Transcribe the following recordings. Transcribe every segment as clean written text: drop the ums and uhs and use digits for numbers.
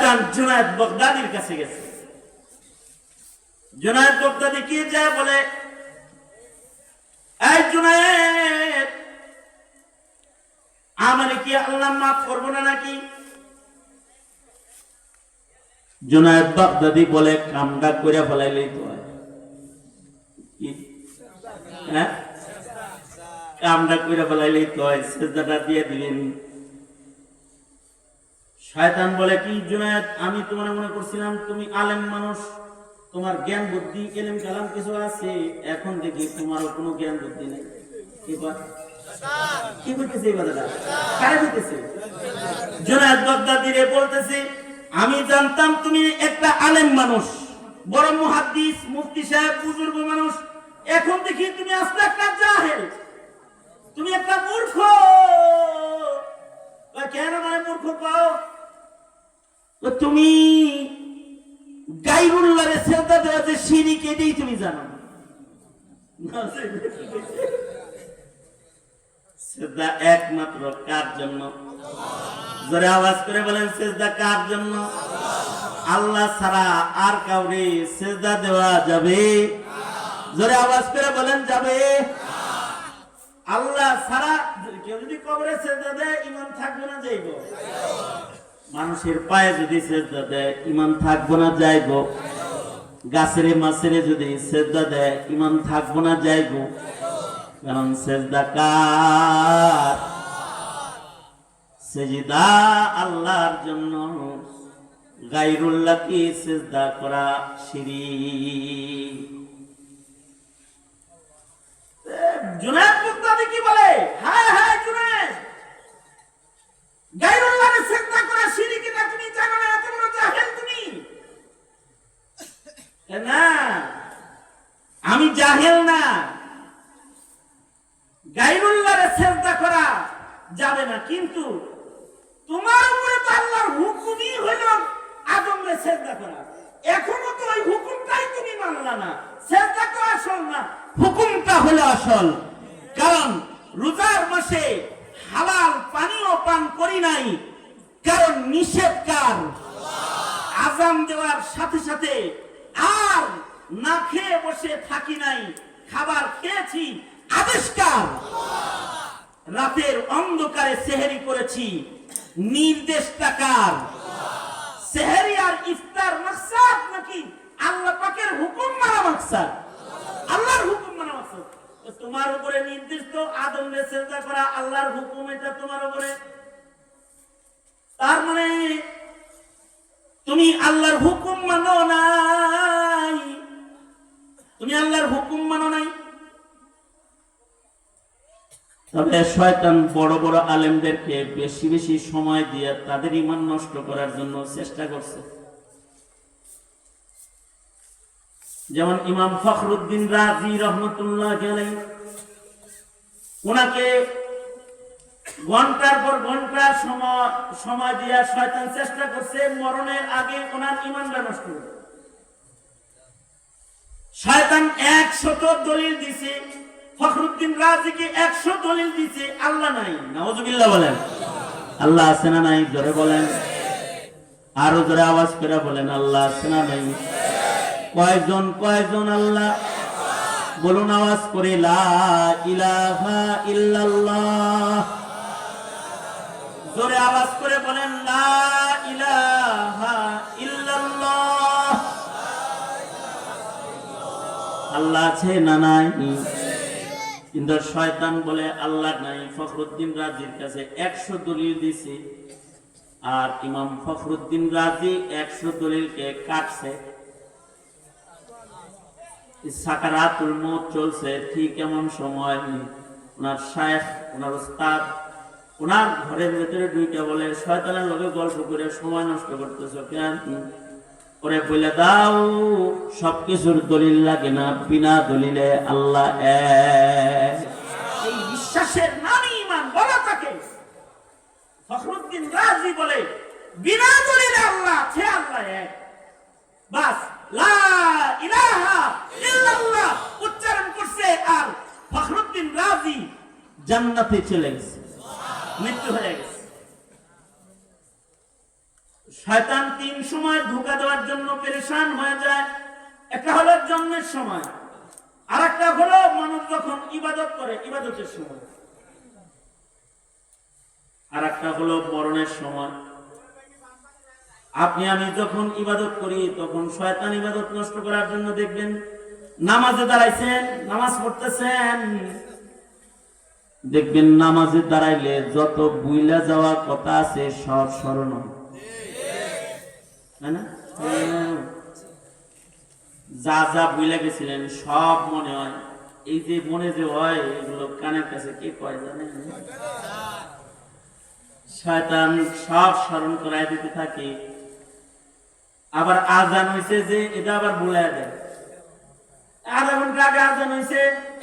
শয়তান জুনায়েদ বাগদাদির কাছে গেছে। জুনায়েদ বাগদাদি কি যায় বলে, এই জুনায়েদ, আমারে কি আল্লাহ মাফ করবো না নাকি? জুনায়েদ বাগদাদি বলে, কামটা করে ফেলাইলেই তো হয়। হ্যাঁ, কামটা করে ফেলাইলেই তো হয়, সিজদাটা দিয়ে দিলেন। শয়তান বলে, কি জুনায়েদ, আমি তোমার মনে করছিলাম তুমি আলেম মানুষ, তোমার জ্ঞান বুদ্ধি এলেম কালাম কিছু আছে, এখন দেখি তোমারও কোনো জ্ঞান বুদ্ধি নেই। কি করতেছে এই কথাটা? কারে বলতেছে? জুনায়েদ বাগদাদি রে বলতেছে, আমি জানতাম তুমি একটা আলেম মানুষ, বড় মুহাদ্দিস, মুফতি সাহেব, বুজুর্গ মানুষ, এখন দেখি তুমি আস্তে একটা জাহেল, তুমি একটা মূর্খ। কেন মানে মূর্খ পাও? তুমি গায়রুল্লাহরে সিজদা দেওয়া যে শিরক, এটাই তুমি জানো না। সিজদা একমাত্র কার জন্য? জোরে আওয়াজ করে বলেন, সিজদা কার জন্য? আল্লাহ ছাড়া আর কাউরে সিজদা দেওয়া যাবে? জোরে আওয়াজ করে বলেন, যাবে? আল্লাহ ছাড়া কেউ যদি কবরে সিজদা দেয়, ঈমান থাকবে না যাইব? মানুষের পায়ে যদি সিজদা দেয়, ঈমান থাকবে না যাইব? গাছের মাছের যদি সিজদা দেয়, ঈমান থাকবে না যাইব? কারণ সিজদা কার? সিজদা আল্লাহর জন্য, গায়রুল্লাহকে সিজদা করা শিরক। জুনায়েদ বাগদাদি কি বলে, হায় হায় জুনায়েদ, গায়রুল্লাহকে সিজদা করা শিরক, এটা তুমি জানো না? এত বড় জাহেল তুমি? না, আমি জাহেল না। গায়রুল্লাহকে সিজদা করা যাবে না, কিন্তু তোমার উপরে তো আল্লাহর হুকুমই হলো আদমকে সিজদা করা। এখনো তো ওই হুকুমটাই তুমি মানলা না। সিজদা তো আসল না, হুকুমটা হলো আসল। কারণ রোজার মাসে হালাল পানীয় পান করি নাই, কারণ নিষেধ কার? আযান দেওয়ার সাথে সাথে আর না খেয়ে বসে থাকি নাই, খাবার খেয়েছি, আদেশ কার? রাতের অন্ধকারে সেহরি করেছি, নির্দেশটা কার? সেহরি আর ইফতার মাকসাদ নাকি আল্লাহ পাকের হুকুম মানা মাকসাদ? আল্লাহর হুকুম মানা মাকসাদ। তোমার উপরে নির্দেশ তো আদমকে সিজদা করা, আল্লাহর হুকুম, এটা তোমার উপরে। তার মানে তুমি আল্লাহর হুকুম মানো নাই, তুমি আল্লাহর হুকুম মানো নাই। তবে শয়তান বড় বড় আলেমদেরকে বেশি বেশি সময় দিয়ে তাদের ঈমান নষ্ট করার জন্য চেষ্টা করছে। যেমন ইমাম ফখরুদ্দিন রাজি রহমতুল্লাহ আলাইহি, ওনাকে ঘন্টার পর ঘন্টা সময় দিয়ে শয়তান চেষ্টা করছে মরণের আগে ওনার ঈমানটা নষ্ট করতে। শয়তান 100 দলিল দিছে, ফখরুদ্দিন রাজিকে 100 দলিল দিছে, আল্লাহ নাই। নাউজুবিল্লাহ বলেন। আল্লাহ আছে না নাই? জোরে বলেন, আরো জোরে আওয়াজ করে বলেন, আল্লাহ আছে না নাই? কয়জন কয়জন আল্লাহ? বলুন আওয়াজ করে, লা ইলাহা ইল্লাল্লাহ। জোরে আওয়াজ করে বলেন, লা ইলাহা ইল্লাল্লাহ। আল্লাহ আছে না নাই? কিন্তু শয়তান বলে আল্লাহ নাই। ফখরুদ্দিন রাজির কাছে 100 দলিল দিছে, আর ইমাম ফখরুদ্দিন রাজি 100 দলিলকে কাটছে। সাকারাতুল মউত চলছে, ঠিক এমন সময় ওনার শায়েখ, ওনার উস্তাদ, ওনার ঘরের ভেতরে ঢুকে বলে, শয়তানের লগে গল্প করে সময় নষ্ট করতেছো কেন? করে বলে দাও, সবকিছুর দলিল লাগে না, বিনা দলিলে আল্লাহ এক। এই বিশ্বাসের নামই ঈমান বলা থাকে। ফখরুদ্দিন রাজি বলে, বিনা দলিলে আল্লাহ আছে, আল্লাহ এক। বাস লা ইলাহা ইল্লাল্লাহ উচ্চারণ করছে, আর ফখরুদ্দিন রাজি জান্নাতে চলে গেছে, মৃত্যু হয়ে গেছে। শয়তান তিন সময় ধোঁকা দেওয়ার জন্য পেরেশান হয়ে যায়। একটা হলো জন্মের সময়, আর একটা হলো মানুষ যখন ইবাদত করে ইবাদতের সময়, আর একটা হলো মরণের সময়। আপনি আমি যখন ইবাদত করি তখন শয়তান ইবাদত নষ্ট করার জন্য দেখবেন নামাজে দাঁড়াইছেন, নামাজ পড়তেছেন, দেখবেন নামাজে দাঁড়াইলে যত বুইলা যাওয়া কথা আছে সব স্মরণ হয়, তাই না? যা যা বুইলা গেছিলেন সব মনে হয়। এই যে মনে যে হয় এগুলো কানের কাছে কে কয় জানেন? শয়তান সব স্মরণ করাই দিতে থাকে। আবার আজান হয়েছে যে এটা আবার ভুলাই দেয়। আধা ঘন্টা আগে আজান হয়েছে,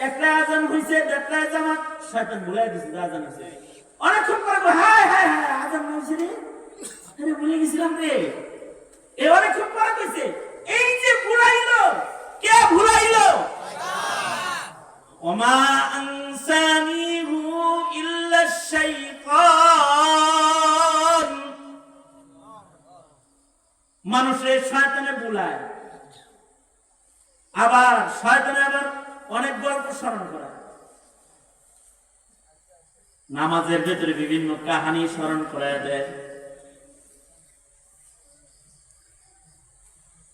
একটা আজান হয়েছে, দেড়টায় জামাত, শয়তান ভুলাই দিচ্ছে আজান হয়েছে। অনেকক্ষণ পরে হায় হায় হায় আজান হয়েছে রে, আরে ভুলে গেছিলাম রে। এই অনেকক্ষণ পরে কইছে, এই যে ভুলাইলো, কে ভুলাইলো? ওমা আনসানিহু ইল্লা শাইতান। মানুষের শয়তানে ভুলায়, আবার শয়তানে আবার অনেক গল্প স্মরণ করা। নামাজের ভেতরে বিভিন্ন কাহিনী স্মরণ করায় দেয়।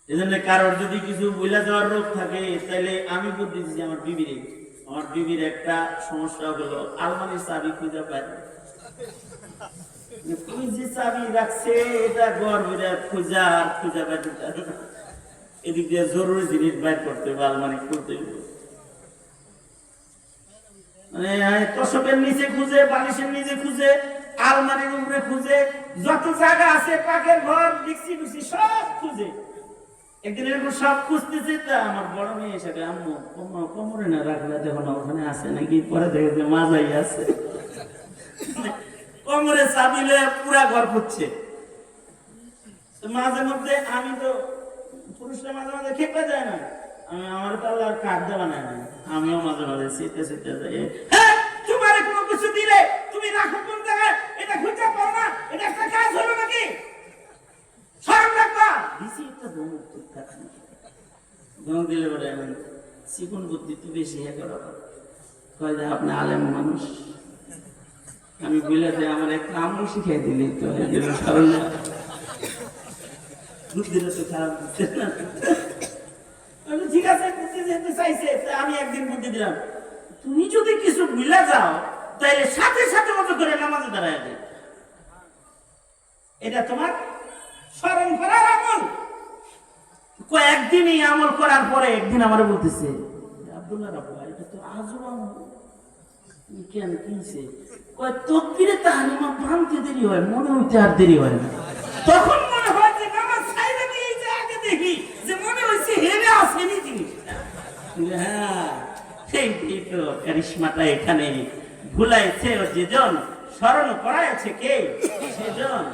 এজন্য কারোর যদি কিছু ভুলে যাওয়ার রোগ থাকে তাহলে আমি বুদ্ধি দিচ্ছি আমার বিবির একটা সমস্যা হলো আলমারির চাবি খুঁজে পায় না। তুই যে চাবি রাখছে এটা ঘর ভরে খুঁজা পাইতে, এদিক দিয়ে জরুরি জিনিস বাইর করতে হবে, আলমারি খুলতে হবে, মানে তোষকের নিচে খুঁজে, বালিশের নিচে খুঁজে, আলমারির উপরে খুঁজে, যত জায়গা আছে পাকের ঘর ডিক্সি ডুক্সি সব খুঁজে। একদিন এরকম সব খুঁজতেছে, তা আমার বড় মেয়ে এসে আম্মু কোমরে না রাখলে দেখো না ওখানে আছে নাকি, পরে দেখে যে মাজাই আছে, কোমরে চাবিলে পুরা ঘর খুঁজছে। মাঝে মধ্যে আমি তো পুরুষরা মাঝে মাঝে খেপে যায় না, আমি আমার তো আল্লাহ কাঠ দেওয়া নাই, আমিও মাঝে মাঝে শীতে যাই। হ্যাঁ, তোমার কোনো কিছু দিলে তুমি রাখো কোন জায়গায়, এটা খুঁজে পাও না, এটা একটা কাজ হলো নাকি? স্মরণ রাখবা দিছি একটা ধমক দিলে বলে চিকন বুদ্ধি তো বেশি হয়ে গেল, কয় যে আপনি আলেম মানুষ, আমি বলে যে আমার একটা আমল শিখাই দিলি তো বুদ্ধিটা তো খারাপ দিচ্ছে না। ঠিক আছে, বুদ্ধি যেতে চাইছে, আমি একদিন বুদ্ধি দিলাম, তুমি যদি কিছু ভুলে যাও তাহলে সাথে সাথে মতো করে নামাজে দাঁড়ায় দেয়, এটা তোমার স্মরণ করার আমল। কয়েকদিনই আমল করার পরে একদিন আমার বলতেছে, আব্দুল্লাহ রাব্বা এটা তো আজব আমল, কেন কিনছে? কয় তকবীরে তাহরিমা ভাঙতে দেরি হয়, মনে হইতে আর দেরি হয় না। তখন মনে হয় যে নামাজ ছাইড়া দিয়ে এই যে আগে দেখি যে মনে হইছে হেরে আসেনি জিনিসটা। হ্যাঁ, সেই তো কারিশমাটা এখানে। ভুলাইছে ও যেজন, স্মরণ করাইছে কে সেজন।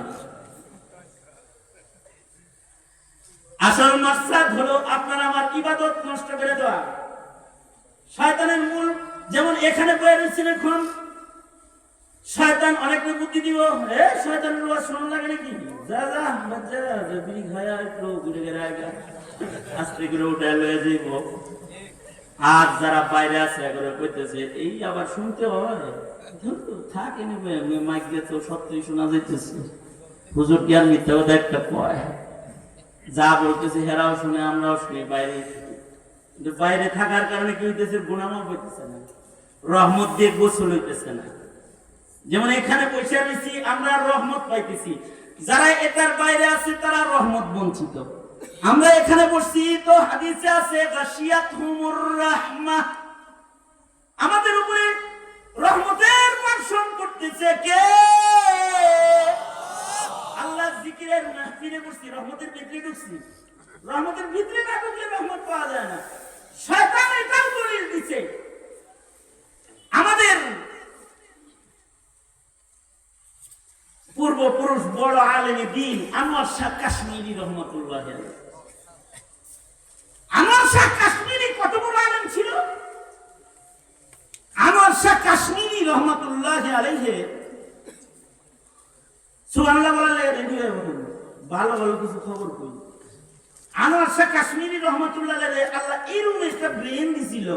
আসল মাকসাদ হলো আপনার আমার ইবাদত নষ্ট করে দেওয়া। শয়তানের মূল যেমন এখানে বয়ে রয়েছেন, এখন শয়তান অনেক বুদ্ধি দিব, শয়তানের ওয়াজ শোনা লাগে নাকি, যা যা বাচ্চারা বিড়ি খায়া একটু ঘুরে ঘুরে আস্তে করে উঠে লয়ে যাইব। আর যারা বাইরে আছে করে কইতেছে এই আবার শুনতে হয়, থাকে নেবে মাইক দিয়ে তো সত্যি শোনা যাইতেছে, হুজুর কি আর মিথ্যা কথা একটা কয়, যা বলতেছে হেরাও শুনে আমরাও শুনি, বাইরে কিন্তু বাইরে থাকার কারণে কি হইতেছে, গুনামও হইতেছে না, রহমত দিয়ে গোসল হইতেছে না। যেমন এখানে বসে রয়েছি আমরা রহমত পাইতেছি, যারা এটার বাইরে আছে তারা রহমত বঞ্চিত। আমরা এখানে বসছি তো হাদিসে আছে গাশিয়াতুহুমুর রাহমাহ, আমাদের উপরে রহমতের বর্ষণ করতেছে কে? আল্লাহ জিকিরের মাহফিলে বসছি, রহমতের ভিতরে ঢুকছি। রহমতের ভিতরে না ঢুকলে রহমত পাওয়া যায় না। শয়তান এটাও দলিল দিচ্ছে। আমাদের পূর্বপুরুষ বড় আলেমে দ্বীন আনোয়ার শাহ কাশ্মীরি রহমতুল্লাহ আলাইহি, আনোয়ার শাহ কাশ্মীরি কত বড় আলেম ছিল। আনোয়ার শাহ কাশ্মীরি রহমতুল্লাহ আলাইহি সুবহানাল্লাহ বললে রেডি হয়ে বলুন, ভালো ভালো কিছু খবর কই। আনোয়ার শাহ কাশ্মীরি রহমাতুল্লাহ আলাইহি আল্লাহ এরকম একটা ব্রেন দিছিল,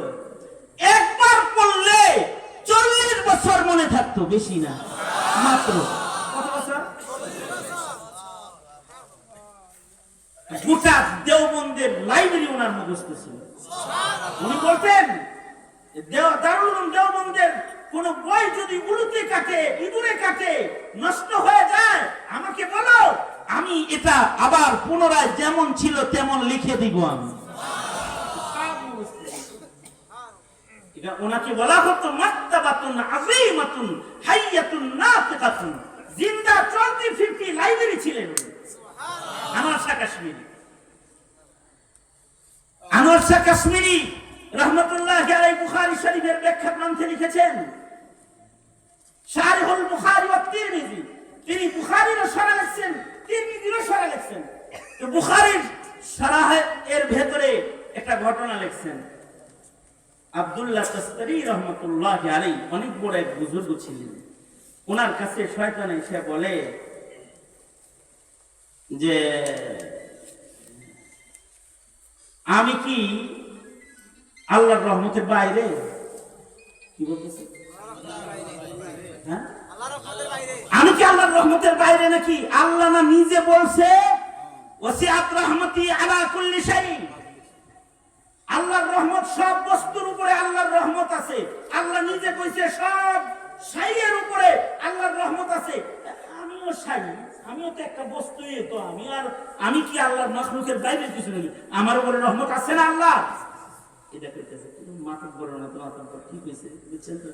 একবার পড়লে 40 বছর মনে থাকতো, বেশি না, মাত্র কত বছর? গোটা দেওবন্দের লাইব্রেরি ওনার মুখস্থ ছিল। উনি বলতেন দারুল উলুম দেওবন্দের কোন বই যদি উলুতে কাটে, ইঁদুরে কাটে, নষ্ট হয়ে যায়, আমাকে বলো, আমি এটা আবার পুনরায় যেমন ছিল তেমন লিখে দিব। আমি এটা ওনাকে বলা হতো মাত্তাবাতুন আযীমাতুন হাইয়াতুন নাতিকাতুন, জিন্দা চলতি ফিরতি লাইব্রেরি ছিলেন আনোয়ার শাহ কাশ্মীরি। আনোয়ার শাহ কাশ্মীরি রহমাতুল্লাহি আলাইহি বুখারী শরীফের ব্যাখ্যা গ্রন্থে লিখেছেন শারহুল বুখারী ওয়া তিরমিজি। তিনি বুখারীরও শরহ লিখছেন, তিরমিজিরও শরহ লিখছেন। তো বুখারীর শরহ এর ভেতরে একটা ঘটনা লিখছেন। আব্দুল্লাহ তাসতারি রহমাতুল্লাহি আলাইহি অনেক বড় এক বুজুর্গ ছিলেন। ওনার কাছে শয়তান এসে বলে যে আমি কি আল্লাহর রহমতের বাইরে? কি বলতেছে? হ্যাঁ, আমি কি আল্লাহর রহমতের বাইরে নাকি? আল্লাহ না নিজে বলছে ওয়াসিআত রাহমাতি আলা কুল্লি শাই, আল্লাহর রহমত সব বস্তুর উপরে আল্লাহর রহমত আছে। আল্লাহ নিজে কইছে সব শাইয়ের উপরে আল্লাহর রহমত আছে। আমিও শাই, আমিও তো একটা বস্তুই, তো আমি কি আল্লাহর মাখলুকের বাইরে কিছু নেই? আমার উপরে রহমত আছে না আল্লাহ? এটা কইতেছে মাথা বড় না, তো মাথা বড় ঠিক হইছে, বুঝছেন তো?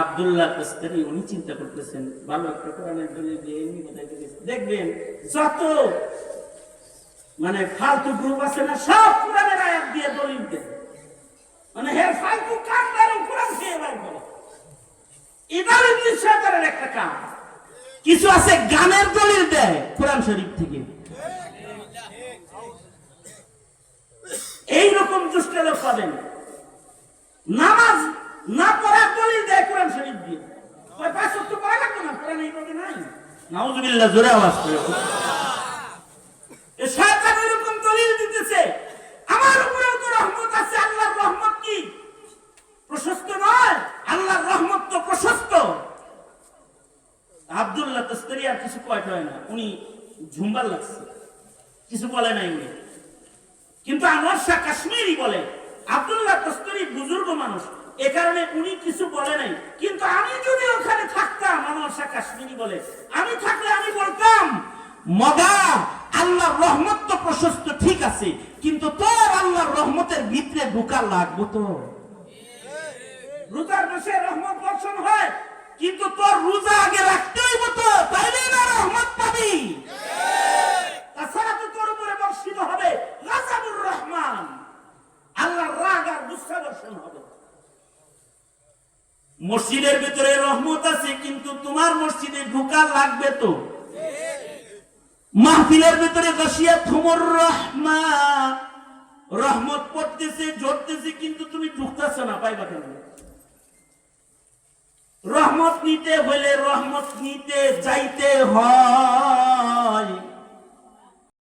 আব্দুল্লাহ তাসতারি উনি চিন্তা করতেছেন ভালো একটা কোরআনের দলিল দিয়ে এমনি বোঝাইতে গেছে। দেখবেন যত মানে ফালতু গ্রুপ আছে না, সব কোরআনের আয়াত দিয়ে দলিল দেয়, মানে হে ফালতু কাজ দাঁড়ো কোরআন দিয়ে বের করে। এটাও ইবলিস শয়তানের একটা কাজ। কিছু আছে গানের দলিল দেয় কোরআন শরীফ থেকে, এইরকম দুষ্ট লোক পাবেন। নামাজ না পড়ার দলিল দেয় কোরআন শরীফ দিয়ে, ওই 5 ওয়াক্ত পড়া লাগবে না, কোরআন এইভাবে নাই। নাউযুবিল্লাহ, জোরে আওয়াজ করে। এই শয়তান এরকম দলিল দিতেছে আমার উপরেও তো রহমত আছে। আল্লাহর রহমত কি প্রশস্ত নয়? আল্লাহর রহমত তো প্রশস্ত। আব্দুল্লাহ তাসতারি আর কিছু কয়টা হয় না, উনি ঝুমবার লাগছে, কিছু বলে নাই উনি। কিন্তু আনোয়ার শাহ কাশ্মীরি বলে, আব্দুল্লাহ তাসতারি বুজুর্গ মানুষ, এ কারণে উনি কিছু বলে নাই। কিন্তু আমি যদি ওখানে থাকতাম, আনোয়ার শাহ কাশ্মীরি বলে, আমি থাকলে আমি বলতাম মগা আল্লাহর রহমত তো প্রশস্ত ঠিক আছে, কিন্তু তোর আল্লাহর রহমতের ভিতরে ঢোকা লাগবো তো। রোজার মাসে রহমত বর্ষণ হয়, কিন্তু তোর রোজা আগে রাখতে হইব তো, তাইলে না রহমত পাবি। তাছাড়া তো তোর উপরে বর্ষিত হবে গাযাবুর রহমান, আল্লাহর রাগ আর গুসা বর্ষণ হবে। মসজিদের ভিতরে রহমত আছে, কিন্তু তোমার মসজিদে ঢোকা লাগবে তো। মাহফিলের ভিতরে গাশিয়াতুমুর রাহমা, রহমত পড়তেছে ঝরতেছে, কিন্তু তুমি ঢুকতেছ না, পাইবা কেন? রহমত নিতে হলে রহমত নিতে যাইতে হয়।